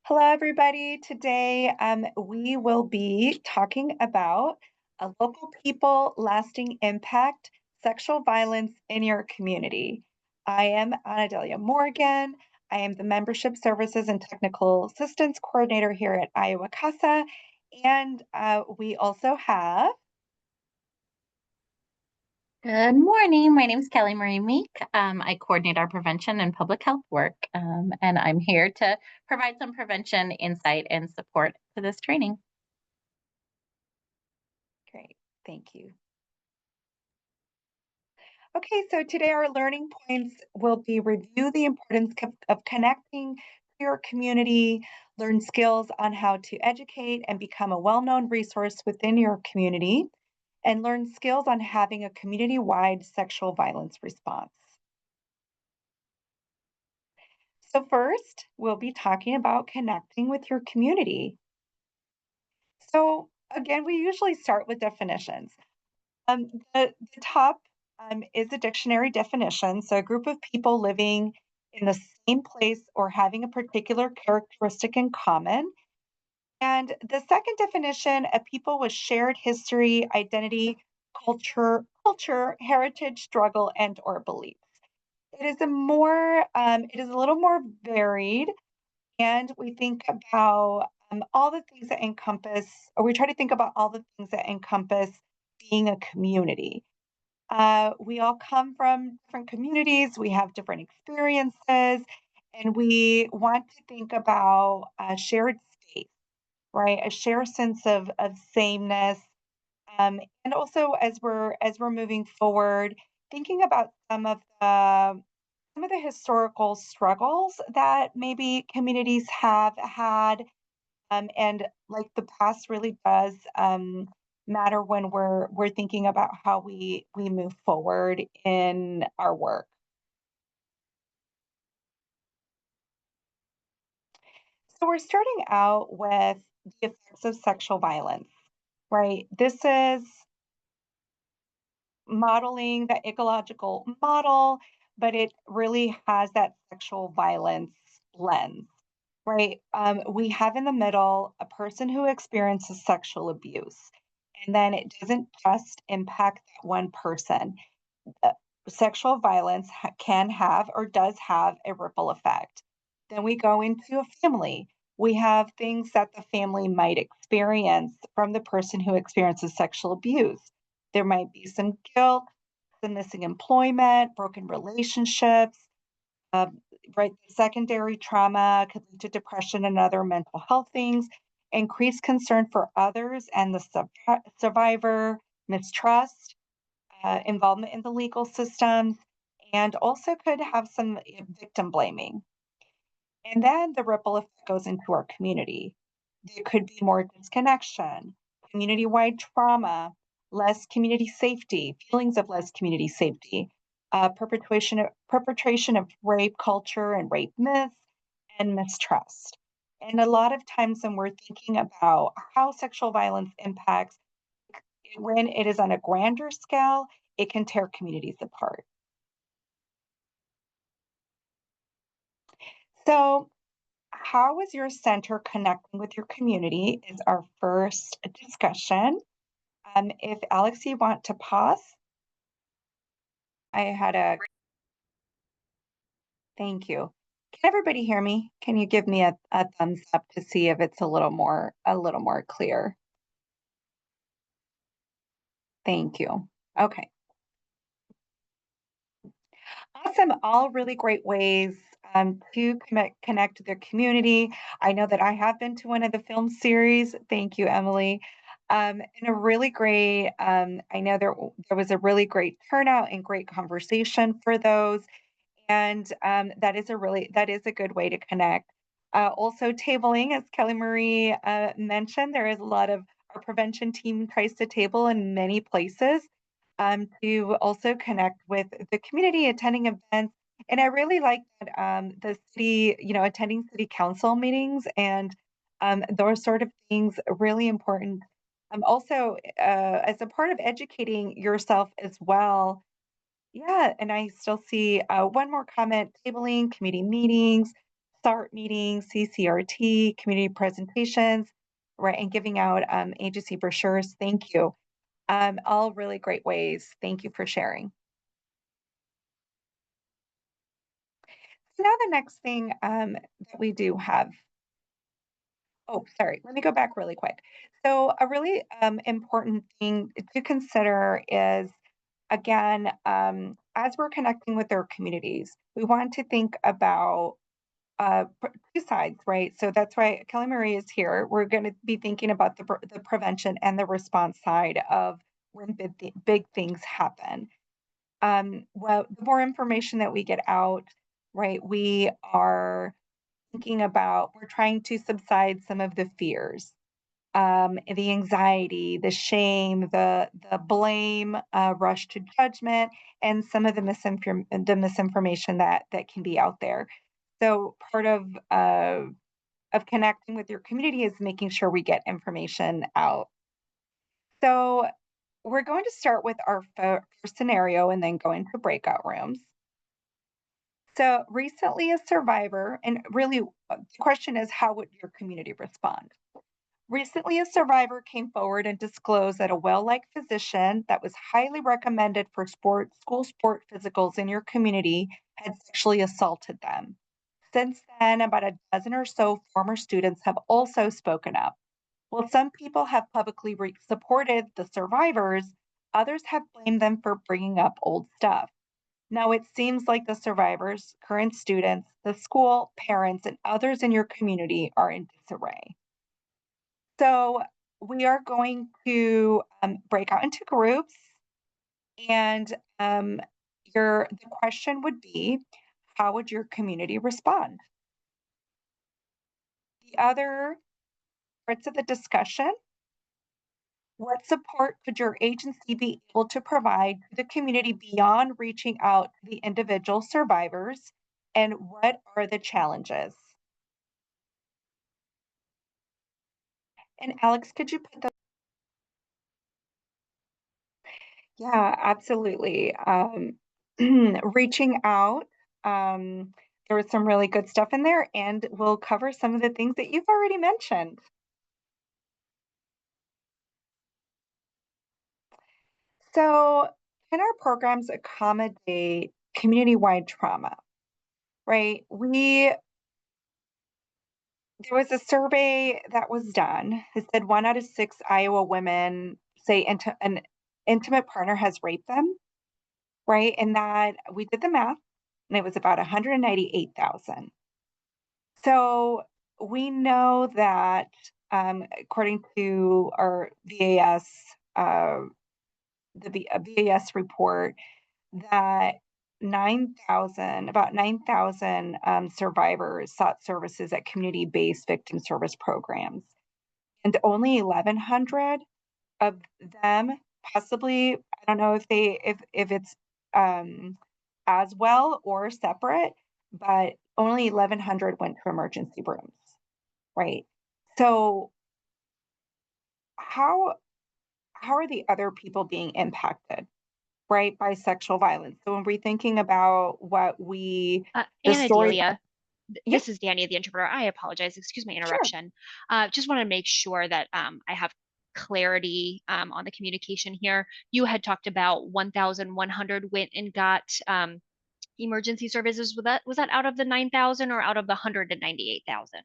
Hello, everybody. Today, we will be talking about local people, lasting impact, sexual violence in your community. I am Anadelia Morgan. I am the Membership Services and Technical Assistance Coordinator here at Iowa CASA. And we also have, Good morning. My name is Kelly Marie Meek. I coordinate our prevention and public health work, and I'm here to provide some prevention insight and support to this training. great, thank you. Okay, so today our learning points will be review the importance of connecting to your community, learn skills on how to educate and become a well-known resource within your community, and learn skills on having a community-wide sexual violence response. So first, we'll be talking about connecting with your community. So again, we usually start with definitions. The top is a dictionary definition. So, a group of people living in the same place or having a particular characteristic in common. And the second definition, a people with shared history, identity, heritage, struggle, and or beliefs. It is a little more varied, and we think about all the things that encompass, or we try to think about all the things that encompass being a community. We all come from different communities, we have different experiences, and we want to think about a shared space, right? A shared sense of sameness. And also as we're moving forward, thinking about some of the historical struggles that maybe communities have had, and like the past really does matter when we're thinking about how we move forward in our work. So we're starting out with the effects of sexual violence, right? This is modeling the ecological model, but it really has that sexual violence lens, right? We have in the middle a person who experiences sexual abuse, and then it doesn't just impact that one person. uh, Sexual violence can have or does have a ripple effect. Then we go into a family. We have things that the family might experience from the person who experiences sexual abuse. There might be some guilt, some missing employment, broken relationships, uh, right? Secondary trauma could lead to depression and other mental health things, increased concern for others and the survivor, mistrust, involvement in the legal systems, and also could have some victim blaming. And then the ripple effect goes into our community. There could be more disconnection, community wide trauma, less community safety, feelings of less community safety, perpetration of rape culture and rape myths, and mistrust. And a lot of times when we're thinking about how sexual violence impacts, when it is on a grander scale, it can tear communities apart. So, how is your center connecting with your community is our first discussion. If Alex, you want to pause, I had a thank you. Can everybody hear me? Can you give me a thumbs up to see if it's a little more clear? Thank you. Okay. Awesome. All really great ways to connect to their community. I know that I have been to one of the film series. Thank you, Emily. And a really great, I know there was a really great turnout and great conversation for those. And that is a good way to connect. Also, tabling, as Kelly Marie mentioned, there is a lot of our prevention team tries to table in many places to also connect with the community, attending events. And I really like that the city, attending city council meetings and those sort of things are really important. Also, as a part of educating yourself as well. Yeah, and I still see one more comment, tabling, committee meetings, SART meetings, CCRT, community presentations, right, and giving out agency brochures. Thank you. All really great ways. Thank you for sharing. So now the next thing that we do have. Oh, sorry. Let me go back really quick. So a really important thing to consider is, again, as we're connecting with our communities, we want to think about two sides, right? So that's why Kelly Marie is here. We're going to be thinking about the prevention and the response side of when big things happen. Well, the more information that we get out, right, we are thinking about, we're trying to subside some of the fears, the anxiety, the shame, the blame, rush to judgment, and some of the misinformation that can be out there. So part of connecting with your community is making sure we get information out. So we're going to start with our first scenario and then go into breakout rooms. So recently, a survivor, and really the question is, how would your community respond? Recently, a survivor came forward and disclosed that a well-liked physician that was highly recommended for school sport physicals in your community had sexually assaulted them. Since then, about a dozen or so former students have also spoken up. While some people have publicly supported the survivors, others have blamed them for bringing up old stuff. Now, it seems like the survivors, current students, the school, parents, and others in your community are in disarray. So we are going to break out into groups, and the question would be, how would your community respond? The other parts of the discussion: what support could your agency be able to provide to the community beyond reaching out to the individual survivors? And what are the challenges? And Alex, could you put the Yeah, absolutely. Reaching out, there was some really good stuff in there, and we'll cover some of the things that you've already mentioned. So, can our programs accommodate community-wide trauma? Right? There was a survey that was done. It said 1 out of 6 Iowa women say an intimate partner has raped them, right? And that we did the math, and it was about 198,000. So we know that, according to our VAS, VAS report, that 9,000 survivors sought services at community-based victim service programs, and only 1,100 of them, possibly, I don't know if it's as well or separate, but only 1,100 went to emergency rooms, right? So how how are the other people being impacted, right, by sexual violence? So when we're thinking about the And stories, Adelia, yeah, this is Danny, the interpreter. I apologize. Excuse my sure. interruption. Just want to make sure that I have clarity on the communication here. You had talked about 1,100 went and got emergency services. Was that out of the 9,000 or out of the 198,000?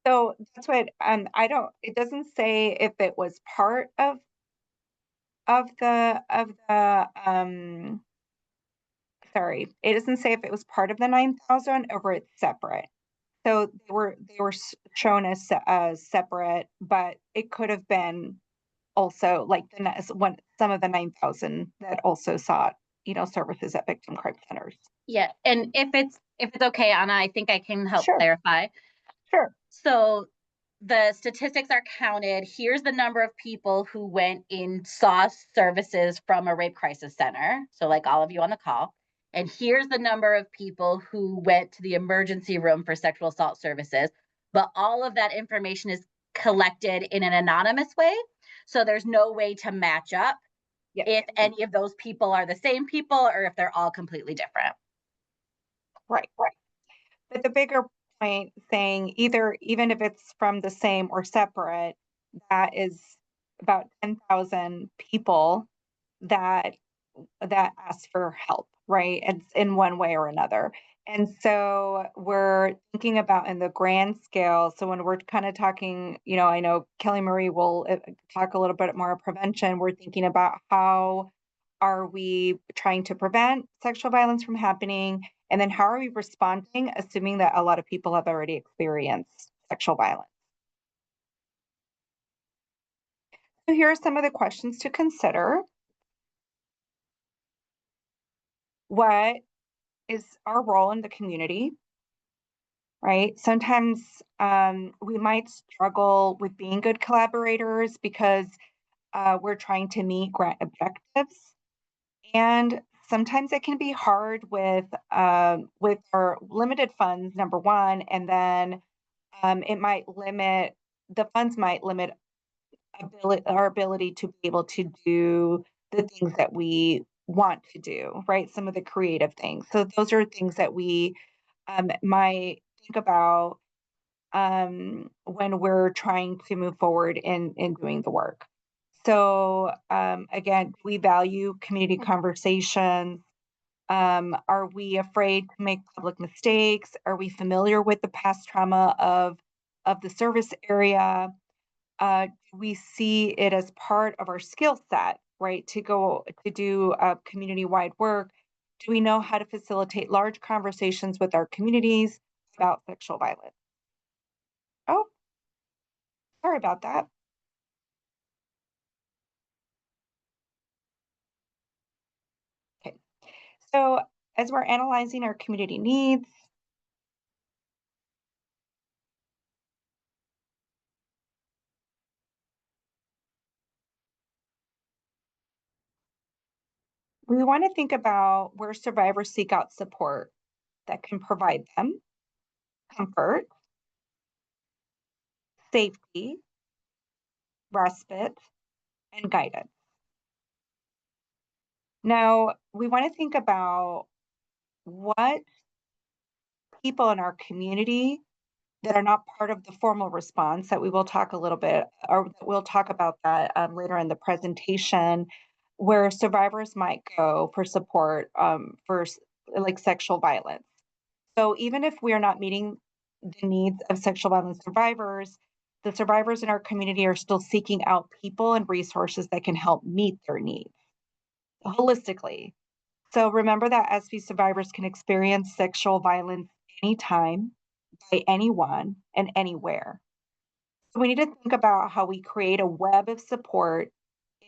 So that's what I don't. It doesn't say if it was part of the. Sorry, it doesn't say if it was part of the 9,000 or it's separate. So they were shown as separate, but it could have been also like when some of the 9,000 that also sought, services at victim crime centers. Yeah, and if it's okay, Anna, I think I can help Sure, clarify. sure. So the statistics are counted. Here's the number of people who went in saw services from a rape crisis center. So like all of you on the call. And here's the number of people who went to the emergency room for sexual assault services. But all of that information is collected in an anonymous way. So there's no way to match up Yes, if any of those people are the same people or if they're all completely different. right, right. But the bigger point, saying even if it's from the same or separate, that is about 10,000 people that ask for help, right? It's in one way or another. And so we're thinking about in the grand scale. So when we're kind of talking, I know Kelly Marie will talk a little bit more prevention. We're thinking about how are we trying to prevent sexual violence from happening? And then how are we responding, assuming that a lot of people have already experienced sexual violence? So here are some of the questions to consider. What is our role in the community? Right? Sometimes we might struggle with being good collaborators because we're trying to meet grant objectives, and sometimes it can be hard with our limited funds. Number one, and then it might limit the funds might limit our ability to be able to do the things that we want to do. Right? Some of the creative things. So those are things that we might think about when we're trying to move forward in doing the work. So again, we value community conversations. Are we afraid to make public mistakes? Are we familiar with the past trauma of the service area? Do we see it as part of our skill set, right? To go to do community wide work. Do we know how to facilitate large conversations with our communities about sexual violence? Oh, sorry about that. Okay. So, as we're analyzing our community needs, we want to think about where survivors seek out support that can provide them comfort, safety, respite, and guidance. Now, we want to think about what people in our community that are not part of the formal response that we will talk a little bit, or we'll talk about that later in the presentation, where survivors might go for support like sexual violence. So even if we are not meeting the needs of sexual violence survivors, the survivors in our community are still seeking out people and resources that can help meet their needs holistically. So remember that SV survivors can experience sexual violence anytime, by anyone, and anywhere. So we need to think about how we create a web of support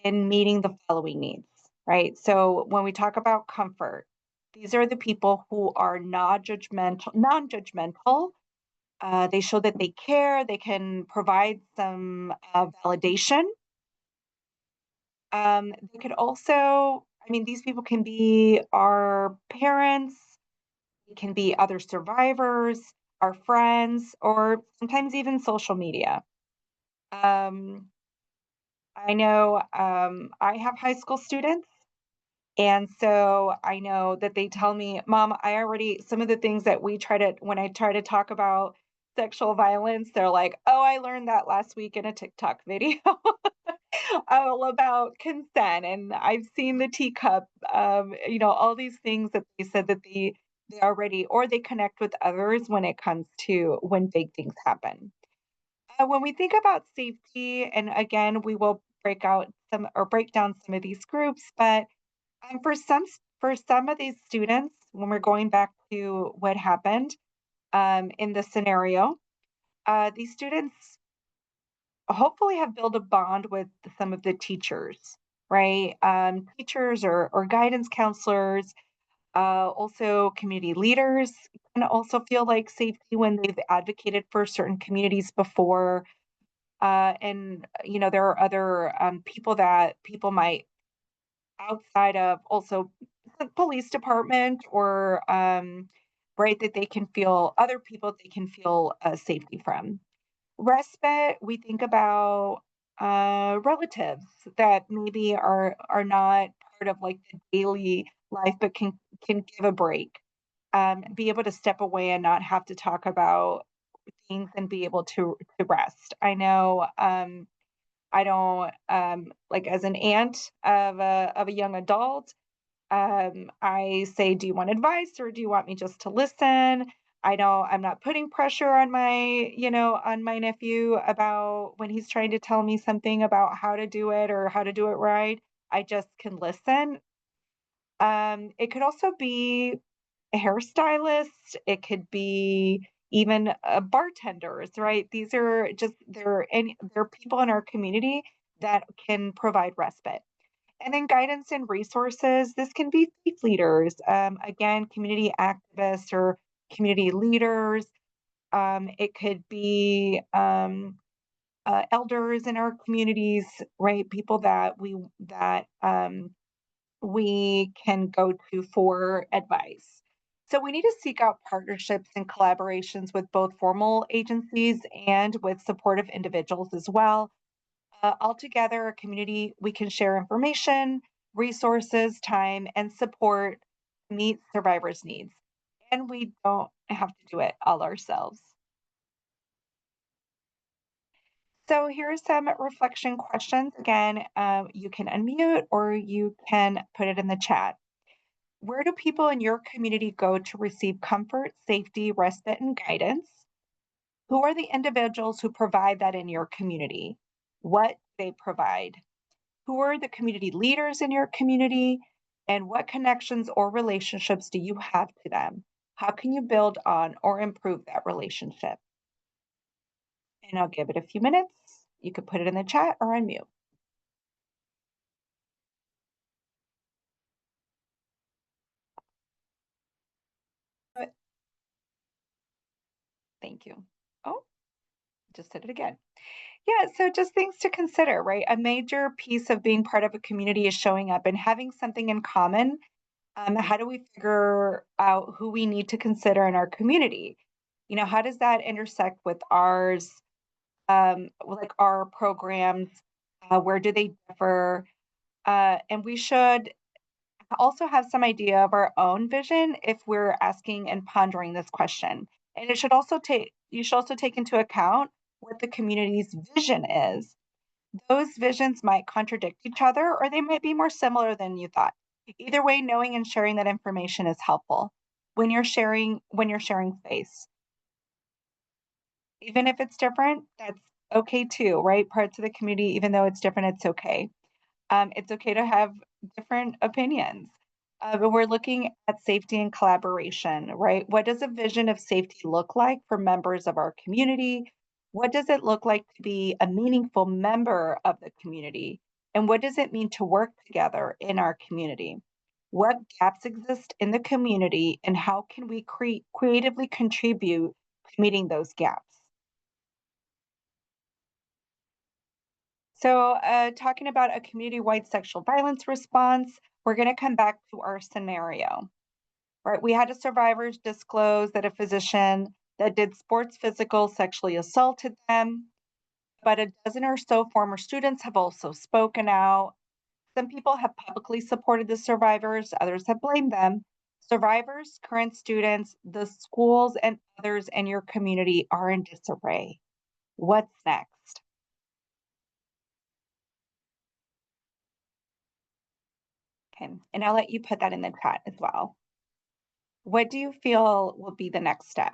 in meeting the following needs, right? So when we talk about comfort, these are the people who are non-judgmental. They show that they care. They can provide some validation. They could also, I mean, these people can be our parents, it can be other survivors, our friends, or sometimes even social media. Um, I know I have high school students. And so I know that they tell me, Mom, some of the things that when I try to talk about sexual violence, they're like, oh, I learned that last week in a TikTok video all about consent. And I've seen the teacup, all these things that they said that they already, or they connect with others when it comes to when big things happen. When we think about safety, and again, we will break down some of these groups, but for some of these students, when we're going back to what happened in the scenario, these students hopefully have built a bond with some of the teachers, right? Teachers or guidance counselors, also community leaders can also feel like safety when they've advocated for certain communities before. And there are other people might outside of also the police department or right, that they can feel other people they can feel safety from. Respite, we think about relatives that maybe are not part of like the daily life but can give a break. be able to step away and not have to talk about things and be able to rest. I know, I don't, like, as an aunt of a young adult, I say, "Do you want advice or do you want me just to listen?" I'm not putting pressure on on my nephew about when he's trying to tell me something about how to do it or how to do it right. I just can listen. It could also be hairstylists, it could be even, bartenders, right? These are just they're people in our community that can provide respite. And then guidance and resources, this can be faith leaders, again, community activists or community leaders. It could be, elders in our communities, right? People that we can go to for advice. So we need to seek out partnerships and collaborations with both formal agencies and with supportive individuals as well. Altogether, a community, we can share information, resources, time, and support to meet survivors' needs. And we don't have to do it all ourselves. So here are some reflection questions. Again, you can unmute or you can put it in the chat. Where do people in your community go to receive comfort, safety, respite, and guidance? Who are the individuals who provide that in your community? What they provide? Who are the community leaders in your community? And what connections or relationships do you have to them? How can you build on or improve that relationship? And I'll give it a few minutes. You could put it in the chat or unmute. Good. Thank you. Oh, just did it again. Yeah, so just things to consider, right? A major piece of being part of a community is showing up and having something in common. How do we figure out who we need to consider in our community? How does that intersect with ours, like our programs? Where do they differ? And we should also have some idea of our own vision if we're asking and pondering this question. And you should also take into account what the community's vision is. Those visions might contradict each other or they might be more similar than you thought. Either way, knowing and sharing that information is helpful when you're sharing space. Even if it's different, that's okay too, right? Parts of the community, even though it's different, it's okay. It's okay to have different opinions. But we're looking at safety and collaboration, right? What does a vision of safety look like for members of our community? What does it look like to be a meaningful member of the community? And what does it mean to work together in our community? What gaps exist in the community, and how can we creatively contribute to meeting those gaps? So, talking about a community-wide sexual violence response, we're going to come back to our scenario, right? We had a survivor disclose that a physician that did sports physical sexually assaulted them, but a dozen or so former students have also spoken out. Some people have publicly supported the survivors, others have blamed them. Survivors, current students, the schools, and others in your community are in disarray. What's next? Okay, and I'll let you put that in the chat as well. What do you feel will be the next step?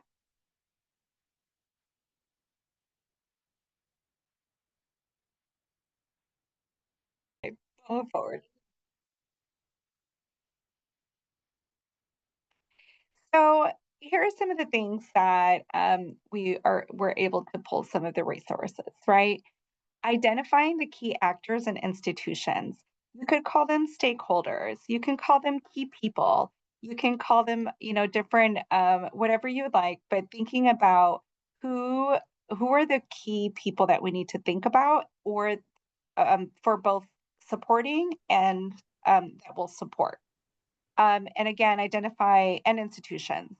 Okay, move forward. So here are some of the things that we're able to pull some of the resources, right? Identifying the key actors and institutions. You could call them stakeholders. You can call them key people. You can call them, different, whatever you would like. But thinking about who who are the key people that we need to think about, or for both supporting and that will support. And again, identify and institutions.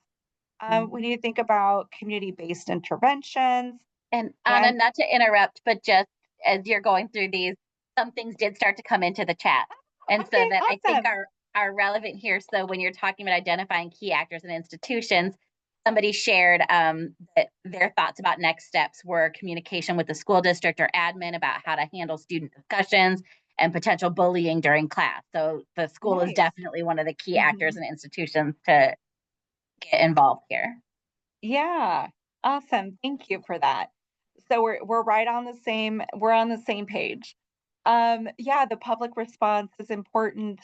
We need to think about community-based interventions. And Anna, not to interrupt, but just as you're going through these, some things did start to come into the chat. And so Okay, that I think awesome. are relevant here. So when you're talking about identifying key actors and institutions, somebody shared that their thoughts about next steps were communication with the school district or admin about how to handle student discussions and potential bullying during class. So the school is Nice. definitely one of the key actors Mhm. and institutions to get involved here. Yeah. Awesome. Thank you for that. So we're right on the same we're on the same page. Yeah, the public response is important.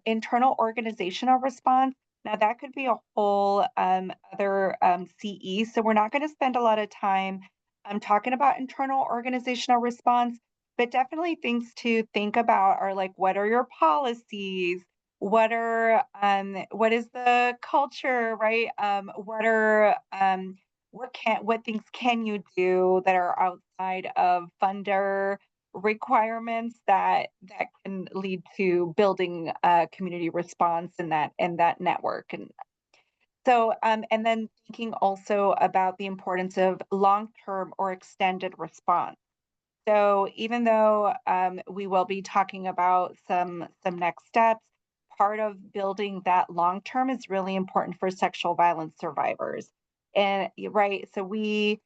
Internal organizational response. Now that could be a whole other CE. So we're not going to spend a lot of time talking about internal organizational response, but definitely things to think about are like what are your policies? What is the culture, right? What things can you do that are outside of funder requirements that can lead to building a community response in that network. And so and then thinking also about the importance of long-term or extended response. So even though we will be talking about some next steps, part of building that long term is really important for sexual violence survivors. And right, so we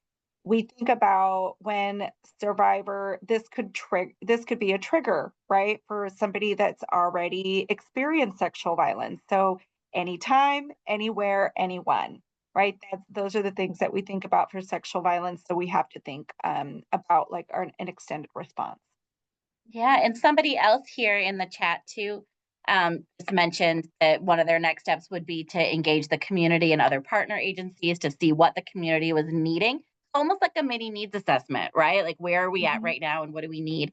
think about when survivor this could be a trigger, right, for somebody that's already experienced sexual violence. So anytime, anywhere, anyone, right? Those are the things that we think about for sexual violence. So we have to think about like an extended response. Yeah, and somebody else here in the chat too just mentioned that one of their next steps would be to engage the community and other partner agencies to see what the community was needing. Almost like a mini needs assessment, right? Like where are we at Mhm. right now and what do we need?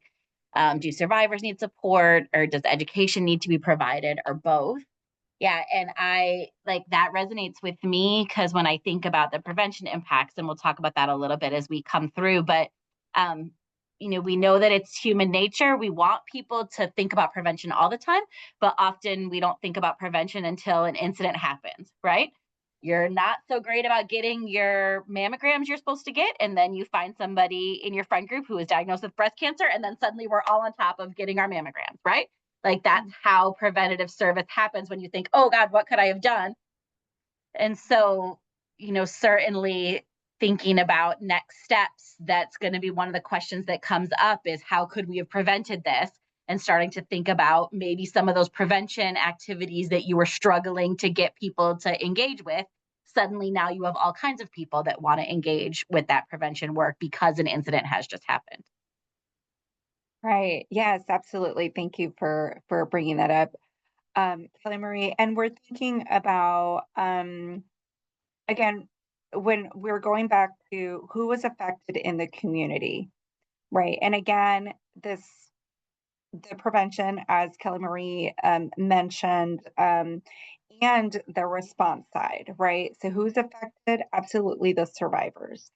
Do survivors need support or does education need to be provided or both? Yeah, and I like that resonates with me because when I think about the prevention impacts, and we'll talk about that a little bit as we come through, but um, we know that it's human nature. We want people to think about prevention all the time, but often we don't think about prevention until an incident happens, right? You're not so great about getting your mammograms you're supposed to get, and then you find somebody in your friend group who is diagnosed with breast cancer, and then suddenly we're all on top of getting our mammograms, right? Like that's how preventative service happens when you think, oh God, what could I have done? And so, certainly thinking about next steps, that's going to be one of the questions that comes up is how could we have prevented this? And starting to think about maybe some of those prevention activities that you were struggling to get people to engage with. Suddenly, now you have all kinds of people that want to engage with that prevention work because an incident has just happened. Right. Yes, absolutely. Thank you for bringing that up, Kelly Marie. And we're thinking about again when we're going back to who was affected in the community, right? And again, this the prevention, as Kelly Marie mentioned, and the response side, right? So who's affected? Absolutely the survivors.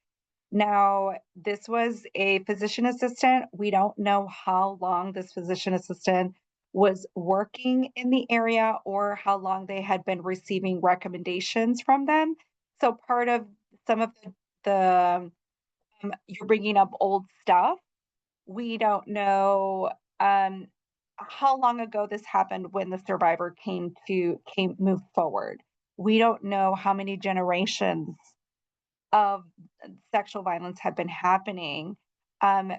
Now, this was a physician assistant. We don't know how long this physician assistant was working in the area or how long they had been receiving recommendations from them. So part of some of the you're bringing up old stuff. We don't know um, how long ago this happened when the survivor came moved forward. We don't know how many generations of sexual violence had been happening.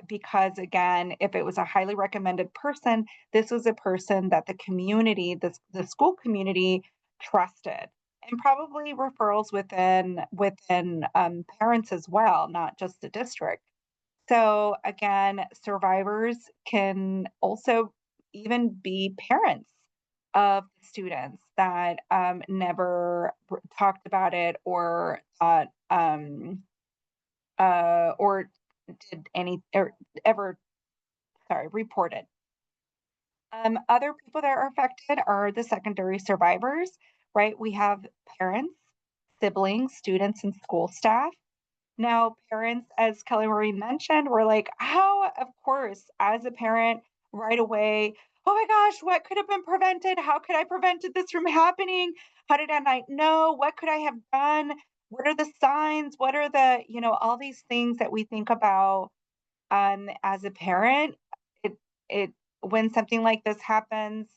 Because again, if it was a highly recommended person, this was a person that the community, the school community trusted, and probably referrals within parents as well, not just the district. So again, survivors can also even be parents of students that never talked about it or thought or did any or ever sorry reported. Other people that are affected are the secondary survivors, right? We have parents, siblings, students, and school staff. Now, parents, as Kelly Marie mentioned, were like, how, of course, as a parent, right away, oh my gosh, what could have been prevented? How could I prevented this from happening? How did I not know? What could I have done? What are the signs? What are all these things that we think about as a parent? It, it, when something like this happens,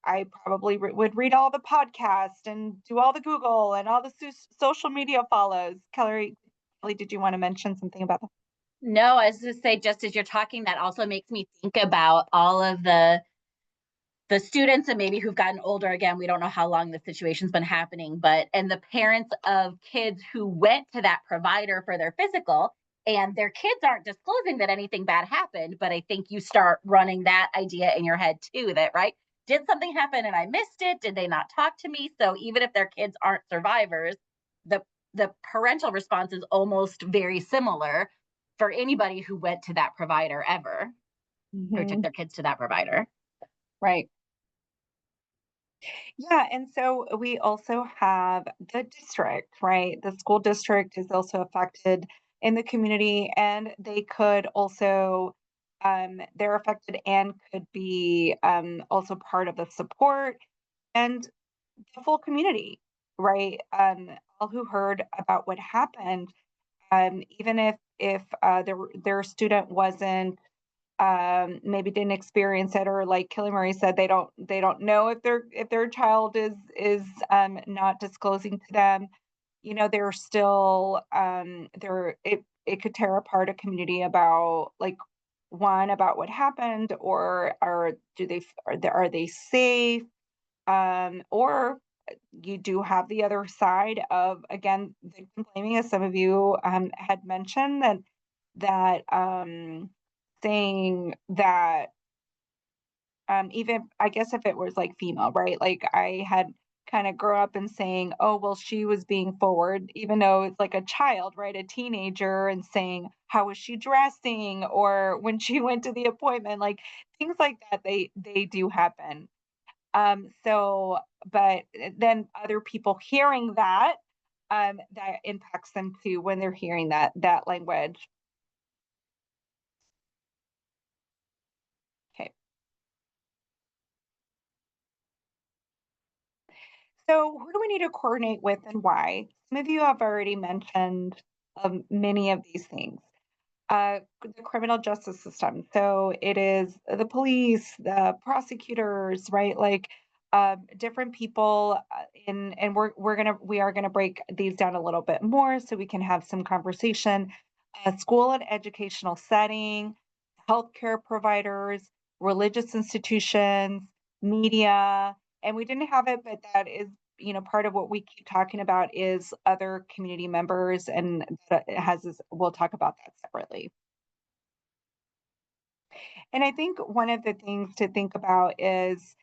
I probably would read all the podcasts and do all the Google and all the social media follows. Kelly, did you want to mention something about that? No, I was to say, just as you're talking, that also makes me think about all of the students and maybe who've gotten older. Again, we don't know how long the situation's been happening, but and the parents of kids who went to that provider for their physical, and their kids aren't disclosing that anything bad happened. But I think you start running that idea in your head too, that right, did something happen and I missed it? Did they not talk to me? So even if their kids aren't survivors, the the parental response is almost very similar for anybody who went to that provider ever, or took Mhm. their kids to that provider. Right. Yeah, and so we also have the district, right? The school district is also affected in the community, and they could also, they're affected and could be also part of the support and the full community, right? All who heard about what happened, even if their student wasn't maybe didn't experience it, or like Kelly Marie said, they don't know if their child is not disclosing to them. They're still it could tear apart a community about, like, one, about what happened, or are they safe, or you do have the other side of, again, victim blaming, as some of you had mentioned, that saying that, even, I guess, if it was like female, right? Like, I had kind of grew up in saying, oh, well, she was being forward, even though it's like a child, right? A teenager, and saying, how was she dressing? Or when she went to the appointment, like things like that, they do happen. But then other people hearing that impacts them too when they're hearing that language. Okay. So, who do we need to coordinate with and why? Some of you have already mentioned many of these things. The criminal justice system. So it is the police, the prosecutors, right? Like, different people. And we are gonna break these down a little bit more so we can have some conversation. School and educational setting, healthcare providers, religious institutions, media, and we didn't have it, but that is, part of what we keep talking about is other community members, and that it has this, we'll talk about that separately. And I think one of the things to think about is,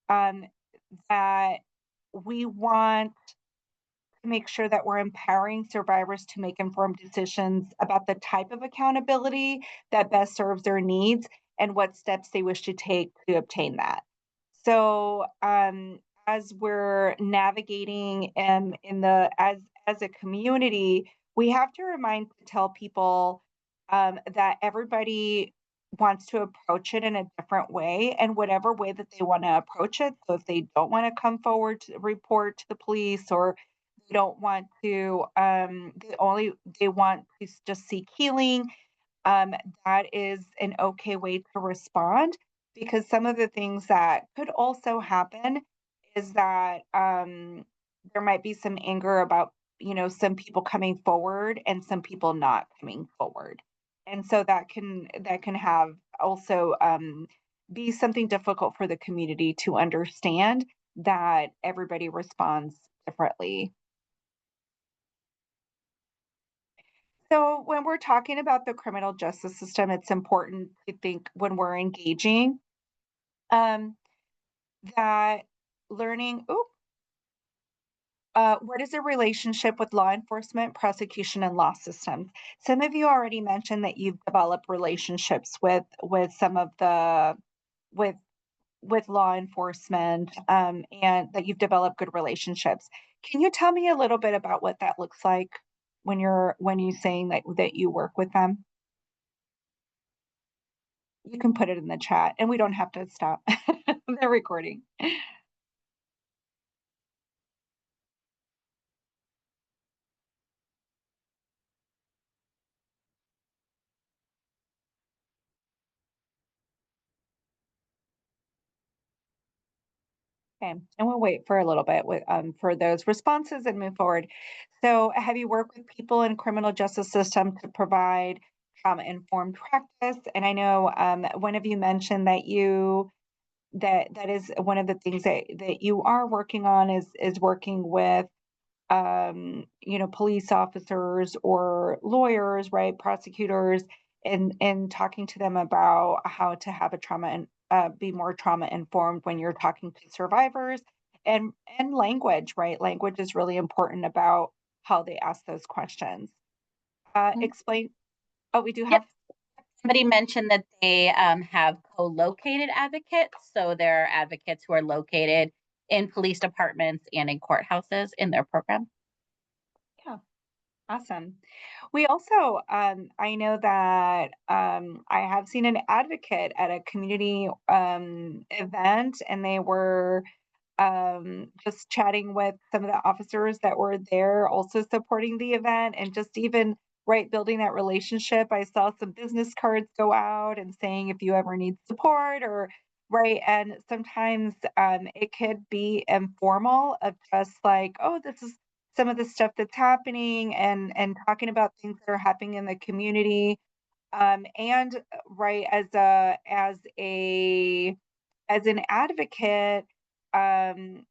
um, that we want to make sure that we're empowering survivors to make informed decisions about the type of accountability that best serves their needs and what steps they wish to take to obtain that. So, as we're navigating, in the as a community, we have to tell people, that everybody wants to approach it in a different way, and whatever way that they want to approach it. So if they don't want to come forward to report to the police, or they don't want to, they want to just seek healing, um, that is an okay way to respond, because some of the things that could also happen is that, there might be some anger about, some people coming forward and some people not coming forward. And so that can have also, be something difficult for the community to understand, that everybody responds differently. So, when we're talking about the criminal justice system, it's important to think, when we're engaging, um, that learning, what is the relationship with law enforcement, prosecution, and law systems? Some of you already mentioned that you've developed relationships with some of the with with law enforcement, and that you've developed good relationships. Can you tell me a little bit about what that looks like when you saying that you work with them? You can put it in the chat, and we don't have to stop the recording. Okay, and we'll wait for a little bit with for those responses and move forward. So, have you worked with people in criminal justice system to provide trauma-informed practice? And I know one of you mentioned that that is one of the things that you are working on is working with police officers or lawyers, right, prosecutors, and talking to them about how to have a trauma and be more trauma informed when you're talking to survivors, and language, right? Language is really important about how they ask those questions. Mm. Explain. Oh, we do Yep. have. Somebody mentioned that they have co-located advocates. So there are advocates who are located in police departments and in courthouses in their program. Yeah, awesome. We also, I know that I have seen an advocate at a community event, and they were just chatting with some of the officers that were there, also supporting the event, and just even right building that relationship. I saw some business cards go out and saying if you ever need support or right. And sometimes it could be informal of just like, oh, this is some of the stuff that's happening, and talking about things that are happening in the community. And right as an advocate, um,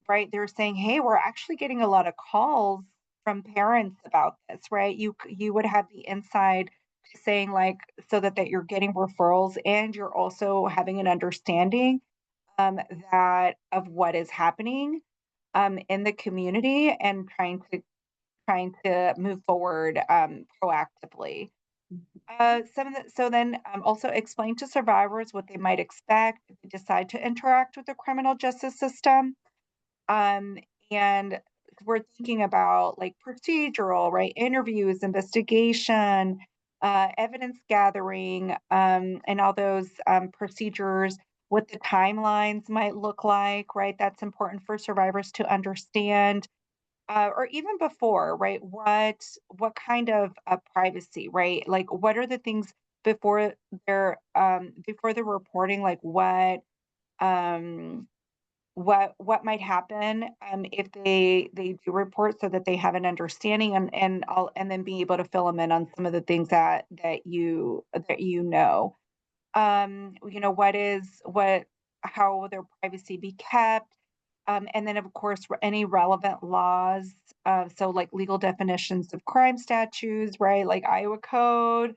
right, they're saying, "Hey, we're actually getting a lot of calls from parents about this," right? You would have the inside saying like so that you're getting referrals and you're also having an understanding that of what is happening in the community and trying to move forward proactively. So then also explain to survivors what they might expect if they decide to interact with the criminal justice system. Um, and we're thinking about like procedural, right? Interviews, investigation, evidence gathering, and all those procedures, what the timelines might look like, right? That's important for survivors to understand. Or even before, right? What kind of privacy, right? Like, what are the things before before the reporting? Like, um, what might happen if they do report, so that they have an understanding, and then be able to fill them in on some of the things that you know. What how will their privacy be kept? And then, of course, any relevant laws. So, like legal definitions of crime statutes, right? Like Iowa Code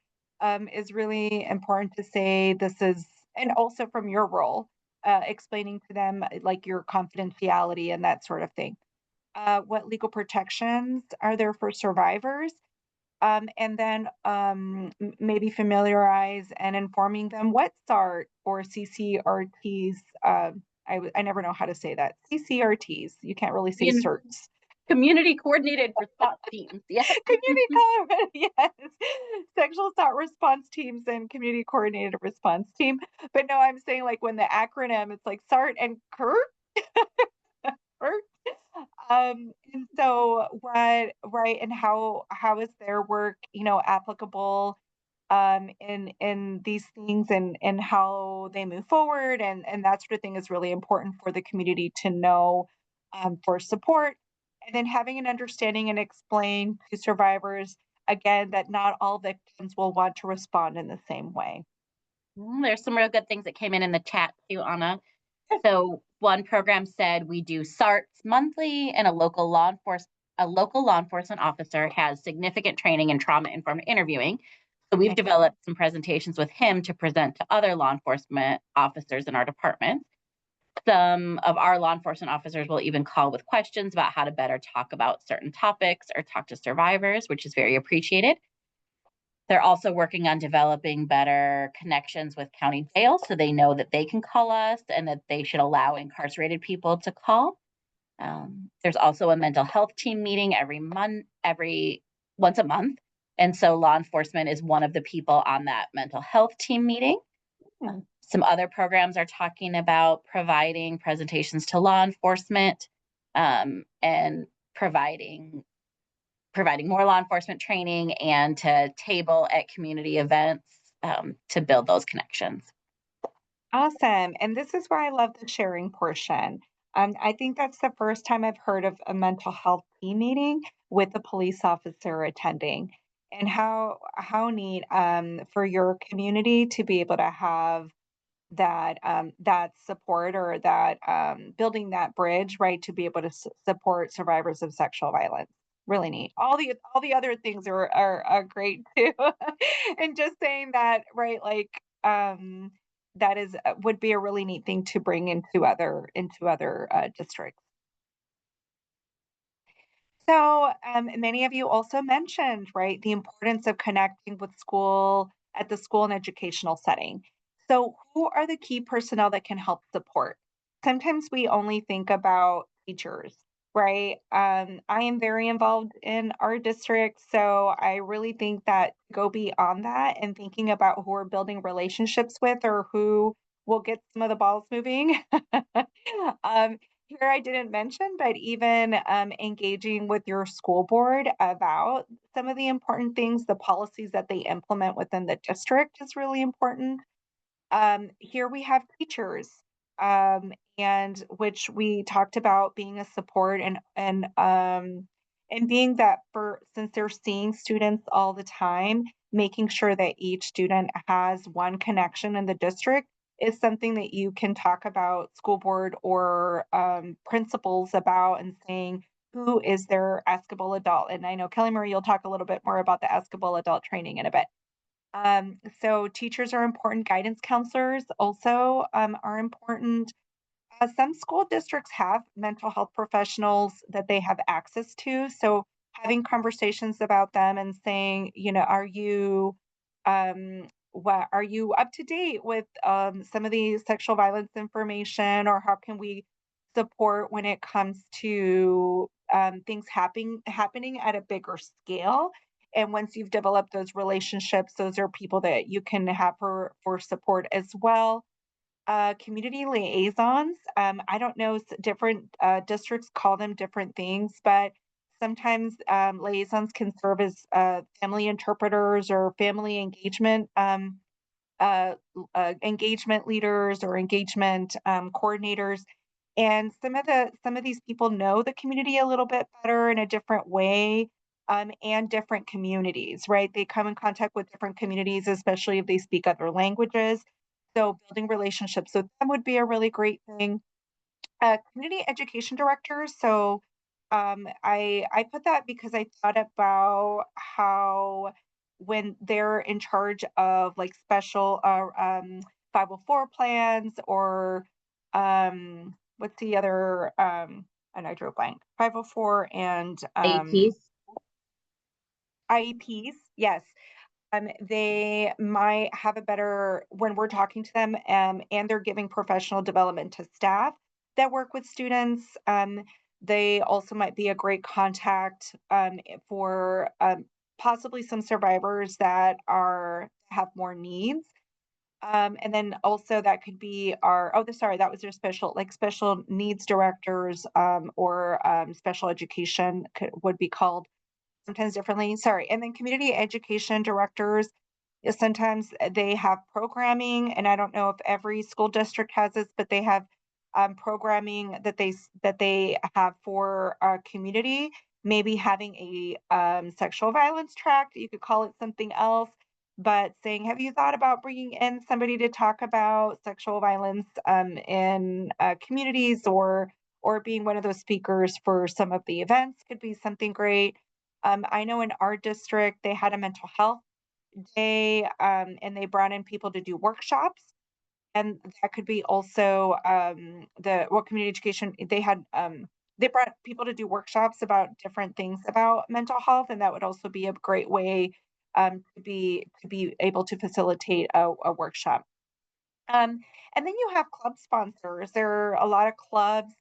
is really important to say this is, and also from your role, explaining to them like your confidentiality and that sort of thing. What legal protections are there for survivors? And then maybe familiarize and informing them what SART or CCRTs. I never know how to say that. CCRTs. You can't really say Commun- certs. Community coordinated response teams. Yeah. Community college, yes. Sexual assault response teams and community coordinated response team. But no, I'm saying like when the acronym, it's like SART and CURT. And so right, and how is their work, applicable in these things, and how they move forward, and that sort of thing is really important for the community to know for support. And then having an understanding and explain to survivors again that not all victims will want to respond in the same way. There's some real good things that came in the chat too, Anna. So one program said we do SARTs monthly, and a local law enforcement officer has significant training in trauma informed interviewing. So we've developed some presentations with him to present to other law enforcement officers in our department. Some of our law enforcement officers will even call with questions about how to better talk about certain topics or talk to survivors, which is very appreciated. They're also working on developing better connections with county jail, so they know that they can call us and that they should allow incarcerated people to call. There's also a mental health team meeting every once a month. And so law enforcement is one of the people on that mental health team meeting. Yeah. Some other programs are talking about providing presentations to law enforcement, and providing more law enforcement training and to table at community events, to build those connections. Awesome. And this is why I love the sharing portion. I think that's the first time I've heard of a mental health team meeting with a police officer attending. And how neat for your community to be able to have that support or that building that bridge, right, to be able to support survivors of sexual violence. Really neat. All the other things are great too. And just saying that, right, like that is would be a really neat thing to bring into other districts. So, many of you also mentioned, right, the importance of connecting with school at the school and educational setting. So, who are the key personnel that can help support? Sometimes we only think about teachers, right? I am very involved in our district, so I really think that go beyond that and thinking about who we're building relationships with or who will get some of the balls moving. um, Here I didn't mention, but even engaging with your school board about some of the important things, the policies that they implement within the district is really important. Here we have teachers, and which we talked about being a support and being that for since they're seeing students all the time, making sure that each student has one connection in the district is something that you can talk about school board or principals about and saying who is their askable adult. And I know Kelly Marie, you'll talk a little bit more about the askable adult training in a bit. So teachers are important, guidance counselors also are important. Some school districts have mental health professionals that they have access to. So having conversations about them and saying, what are you up to date with some of the sexual violence information, or how can we support when it comes to things happening at a bigger scale? And once you've developed those relationships, those are people that you can have for support as well. Community liaisons. I don't know, different districts call them different things, but sometimes liaisons can serve as family interpreters or family engagement leaders or engagement coordinators. And some of these people know the community a little bit better in a different way, and different communities, right? They come in contact with different communities, especially if they speak other languages. So building relationships with them would be a really great thing. Community education directors. So I put that because I thought about how when they're in charge of like special 504 plans or what's the other and I drew a blank 504 and APs. IEPs. Yes, they might have a better when we're talking to them, and they're giving professional development to staff that work with students. They also might be a great contact for possibly some survivors that are have more needs. And then also that could be sorry, that was their special needs directors or special education would be called sometimes differently. Sorry. And then community education directors is sometimes they have programming, and I don't know if every school district has this, but they have programming that they have for our community. Maybe having a sexual violence track. You could call it something else, but saying, "Have you thought about bringing in somebody to talk about sexual violence in communities, or being one of those speakers for some of the events?" Could be something great. I know in our district they had a mental health day, and they brought in people to do workshops, and that could be also, community education, they brought people to do workshops about different things about mental health, and that would also be a great way, to be able to facilitate a workshop. Um, and then you have club sponsors. There are a lot of clubs,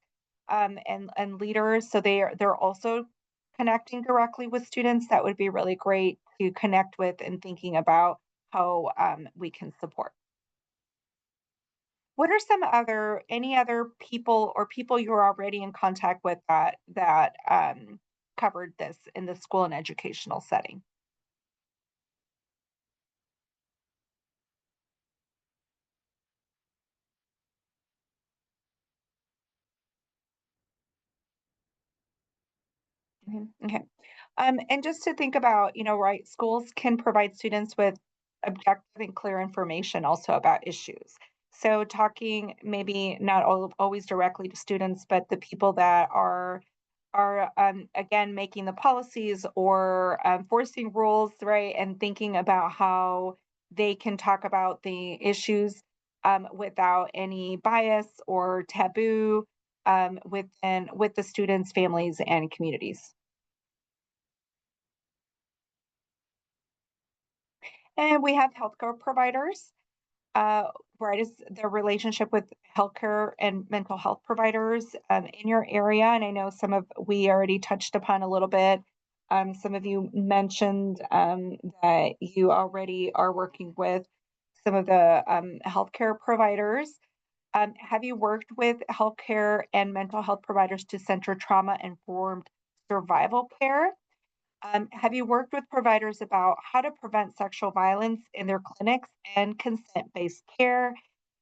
and leaders, so they're also connecting directly with students. That would be really great to connect with and thinking about how we can support. What are any other people or people you're already in contact with that covered this in the school and educational setting? Okay. And just to think about, right, schools can provide students with objective and clear information also about issues. So talking maybe not always directly to students, but the people that are again making the policies or forcing rules, right, and thinking about how they can talk about the issues without any bias or taboo with the students, families, and communities. And we have healthcare providers, right, is the relationship with healthcare and mental health providers in your area. And I know we already touched upon a little bit. Some of you mentioned that you already are working with some of the healthcare providers. Have you worked with healthcare and mental health providers to center trauma informed survival care? Have you worked with providers about how to prevent sexual violence in their clinics and consent based care?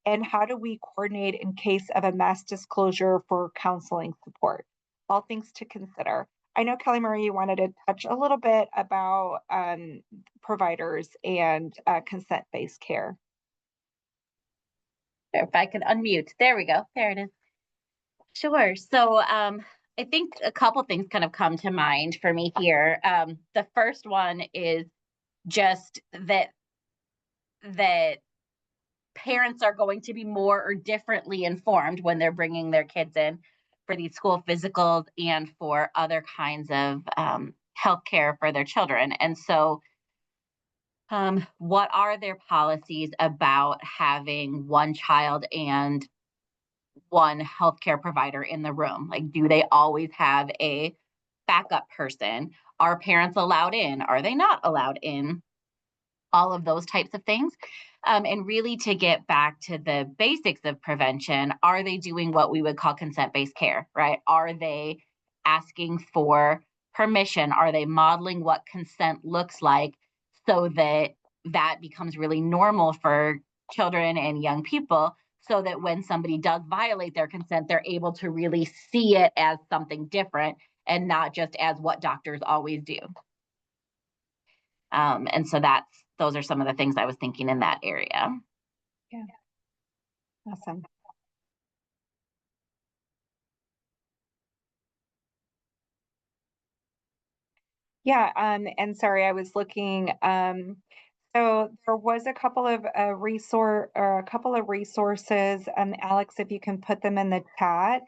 And how do we coordinate in case of a mass disclosure for counseling support? All things to consider. I know, Kelly Marie, you wanted to touch a little bit about providers and consent based care. If I could unmute. There we go. There it is. Sure. So I think a couple things kind of come to mind for me here. The first one is just that parents are going to be more or differently informed when they're bringing their kids in for these school physicals and for other kinds of health care for their children. And so, what are their policies about having one child and one healthcare provider in the room? Like, do they always have a backup person? Are parents allowed in? Are they not allowed in? All of those types of things. And really to get back to the basics of prevention, are they doing what we would call consent based care, right? Are they asking for permission? Are they modeling what consent looks like so that that becomes really normal for children and young people? So that when somebody does violate their consent, they're able to really see it as something different and not just as what doctors always do. And so those are some of the things I was thinking in that area. Yeah, awesome. Yeah, and sorry, I was looking. So there was a couple of a couple of resources. Alex, if you can put them in the chat,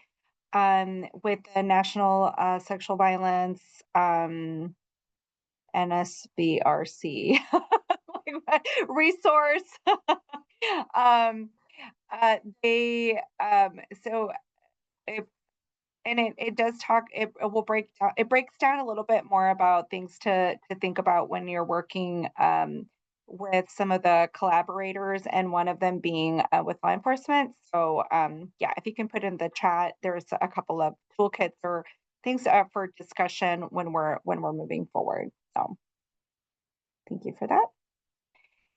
with the National Sexual Violence NSBRC like resource. um, they so if and it does talk it breaks down a little bit more about things to think about when you're working with some of the collaborators, and one of them being with law enforcement. So yeah, if you can put in the chat, there's a couple of toolkits or things for discussion when we're moving forward. So thank you for that.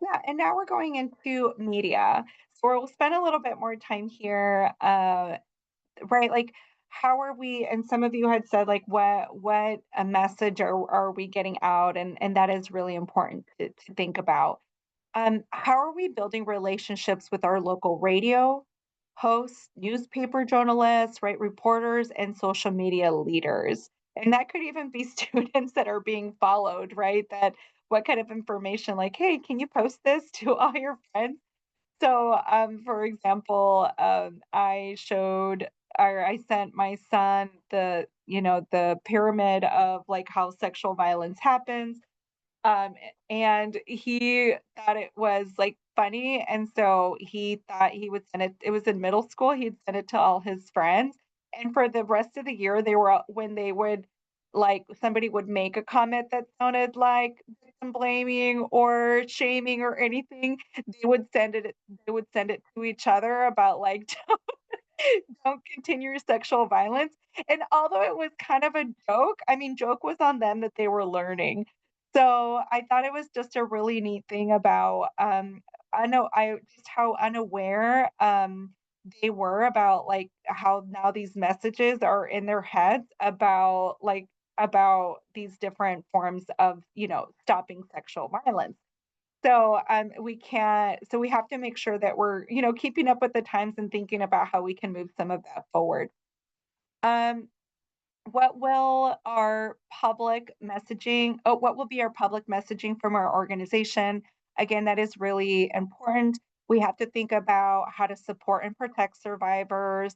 Yeah, and now we're going into media. So we'll spend a little bit more time here. Right, like, how are we, and some of you had said, like, what a message are we getting out? And that is really important to think about. How are we building relationships with our local radio hosts, newspaper journalists, right, reporters, and social media leaders? And that could even be students that are being followed, right? That what kind of information, like, hey, can you post this to all your friends? So, for example, I sent my son the pyramid of like how sexual violence happens. And he thought it was like funny. And so he thought he would send it. It was in middle school. He'd send it to all his friends. And for the rest of the year, when they would like somebody would make a comment that sounded like victim blaming or shaming or anything, they would send it to each other about like don't continue your sexual violence. And although it was kind of a joke, I mean, joke was on them that they were learning. So I thought it was just a really neat thing about I know I just how unaware they were about like how now these messages are in their heads about like about these different forms of, stopping sexual violence. So we have to make sure that we're, keeping up with the times and thinking about how we can move some of that forward. Um, what will be our public messaging from our organization? Again, that is really important. We have to think about how to support and protect survivors.